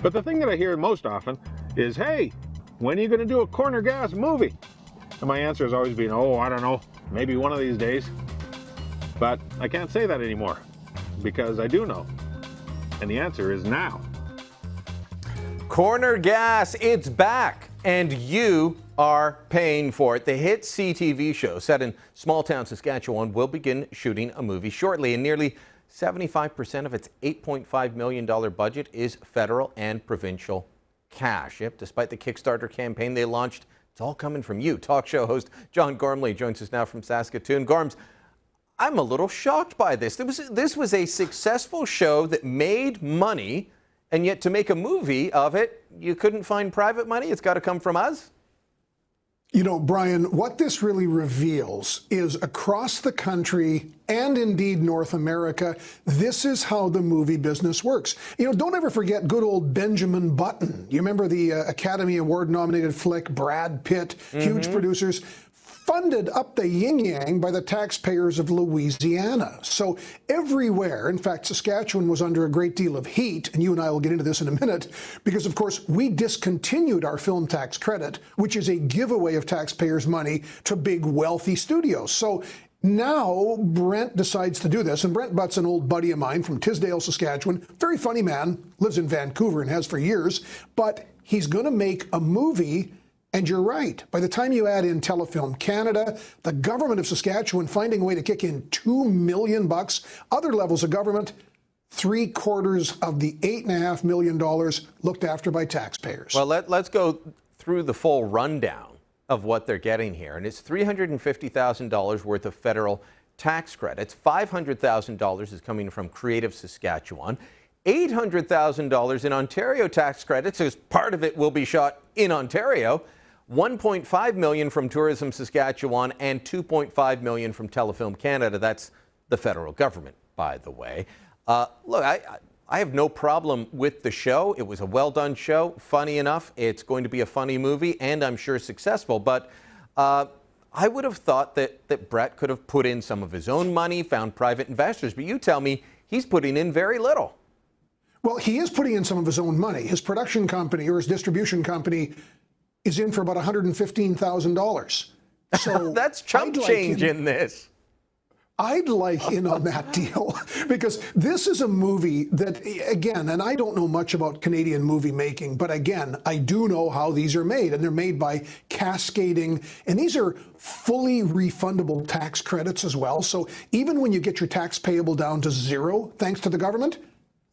But the thing that I hear most often is, hey, when are you going to do a corner gas movie? And my answer has always been, oh, I don't know, maybe one of these days. But I can't say that anymore because I do know. And the answer is now. Corner gas, it's back, and you are paying for it. The hit CTV show set in small town Saskatchewan will begin shooting a movie shortly, and nearly 75% of its $8.5 million budget is federal and provincial cash. Yep, despite the Kickstarter campaign they launched, it's all coming from you. Talk show host John Gormley joins us now from Saskatoon. Gorms, I'm a little shocked by this. This was a successful show that made money, and yet to make a movie of it, you couldn't find private money? It's got to come from us? You know, Brian, what this really reveals is across the country and indeed North America, this is how the movie business works. You know, don't ever forget good old Benjamin Button. You remember the Academy Award nominated flick, Brad Pitt, huge producers, funded up the yin-yang by the taxpayers of Louisiana. So everywhere, in fact, Saskatchewan was under a great deal of heat, and you and I will get into this in a minute, because of course we discontinued our film tax credit, which is a giveaway of taxpayers' money to big wealthy studios. So now Brent decides to do this, and Brent Butt's an old buddy of mine from Tisdale, Saskatchewan, very funny man, lives in Vancouver and has for years, but he's going to make a movie. And you're right. By the time you add in Telefilm Canada, the government of Saskatchewan finding a way to kick in $2 million, other levels of government, 3/4 of the $8.5 million looked after by taxpayers. Well, let's go through the full rundown of what they're getting here. And it's $350,000 worth of federal tax credits. $500,000 is coming from Creative Saskatchewan. $800,000 in Ontario tax credits, as part of it will be shot in Ontario. $1.5 million from Tourism Saskatchewan and $2.5 million from Telefilm Canada. That's the federal government, by the way. Look, I have no problem with the show. It was a well-done show, funny enough. It's going to be a funny movie, and I'm sure successful. But I would have thought that Brett could have put in some of his own money, found private investors. But you tell me he's putting in very little. Well, he is putting in some of his own money. His production company or his distribution company is in for about $115,000. So that's chump change in this. I'd like in on that deal because this is a movie that, again, and I don't know much about Canadian movie making, but again, I do know how these are made, and they're made by cascading, and these are fully refundable tax credits as well. So even when you get your tax payable down to zero, thanks to the government,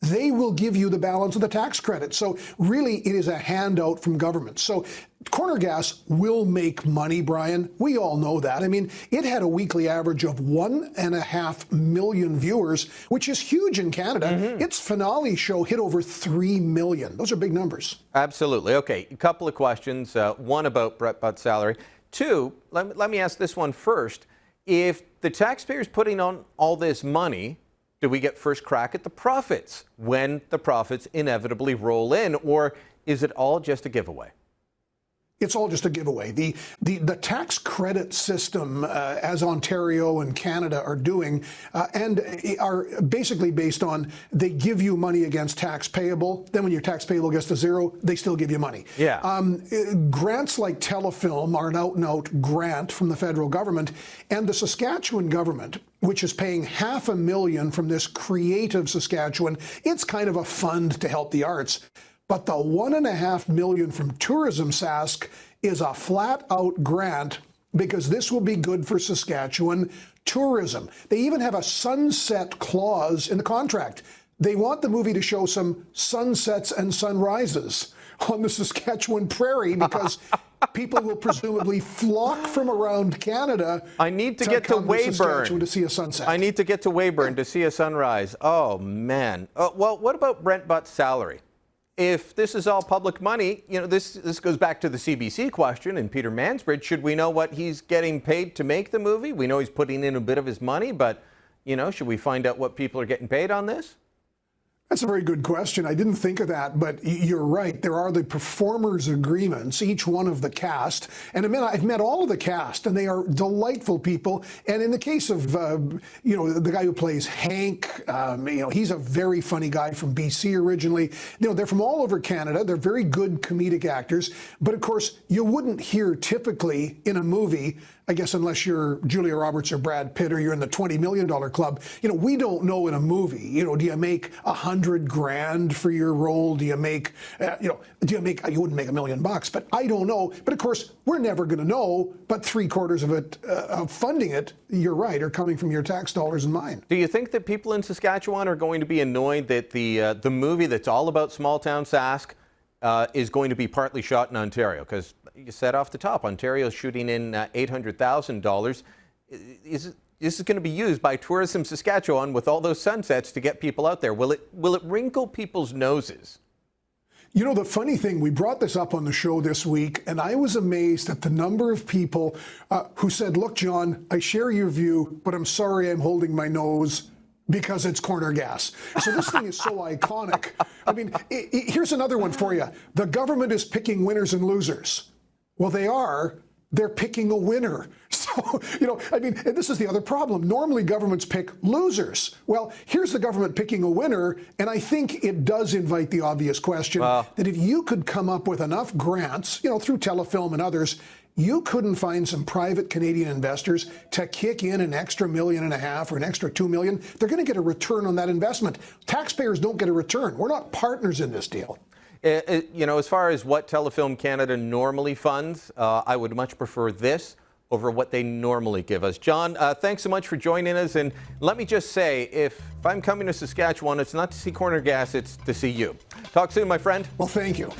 they will give you the balance of the tax credit. So really, it is a handout from government. So corner gas will make money, Brian. We all know that. I mean, it had a weekly average of 1.5 million viewers, which is huge in Canada. Its finale show hit over 3 million. Those are big numbers. Absolutely. Okay, a couple of questions. One about Brett Butt's salary. Two, let me ask this one first. If the taxpayer's putting on all this money, do we get first crack at the profits when the profits inevitably roll in, or is it all just a giveaway? It's all just a giveaway. The tax credit system, as Ontario and Canada are doing, and are basically based on they give you money against tax payable. Then when your tax payable gets to zero, they still give you money. Yeah. Grants like Telefilm are an out-and-out grant from the federal government, and the Saskatchewan government, which is paying $500,000 from this Creative Saskatchewan. It's kind of a fund to help the arts. But the $1.5 million from Tourism Sask is a flat-out grant because this will be good for Saskatchewan tourism. They even have a sunset clause in the contract. They want the movie to show some sunsets and sunrises on the Saskatchewan prairie because people will presumably flock from around Canada. I need to get to Weyburn to see a sunset. I need to get to Weyburn to see a sunrise. Oh, man. Well, what about Brent Butt's salary? If this is all public money, you know, this goes back to the CBC question and Peter Mansbridge. Should we know what he's getting paid to make the movie? We know he's putting in a bit of his money, but, you know, should we find out what people are getting paid on this? That's a very good question. I didn't think of that, but you're right. There are the performers' agreements, each one of the cast. And I've met all of the cast, and they are delightful people. And in the case of, the guy who plays Hank, he's a very funny guy from BC originally. They're from all over Canada. They're very good comedic actors. But of course, you wouldn't hear typically in a movie, I guess unless you're Julia Roberts or Brad Pitt or you're in the $20 million club, we don't know in a movie, do you make $100,000 for your role? Do you make, you wouldn't make $1 million, but I don't know. But of course, we're never going to know, but 3/4 of it, of funding it, you're right, are coming from your tax dollars and mine. Do you think that people in Saskatchewan are going to be annoyed that the movie that's all about small town Sask is going to be partly shot in Ontario? Because you said off the top, Ontario's shooting in $800,000. This is going to be used by Tourism Saskatchewan with all those sunsets to get people out there. Will it wrinkle people's noses? The funny thing, we brought this up on the show this week, and I was amazed at the number of people who said, look, John, I share your view, but I'm sorry I'm holding my nose because it's corner gas. So this thing is so iconic. I mean, here's another one for you. The government is picking winners and losers. Well, they are. They're picking a winner. So, and this is the other problem. Normally, governments pick losers. Well, here's the government picking a winner, and I think it does invite the obvious question that if you could come up with enough grants, through Telefilm and others, you couldn't find some private Canadian investors to kick in an extra $1.5 million or an extra $2 million. They're going to get a return on that investment. Taxpayers don't get a return. We're not partners in this deal. As far as what Telefilm Canada normally funds, I would much prefer this over what they normally give us. John, thanks so much for joining us. And let me just say, if I'm coming to Saskatchewan, it's not to see corner gas, it's to see you. Talk soon, my friend. Well, thank you.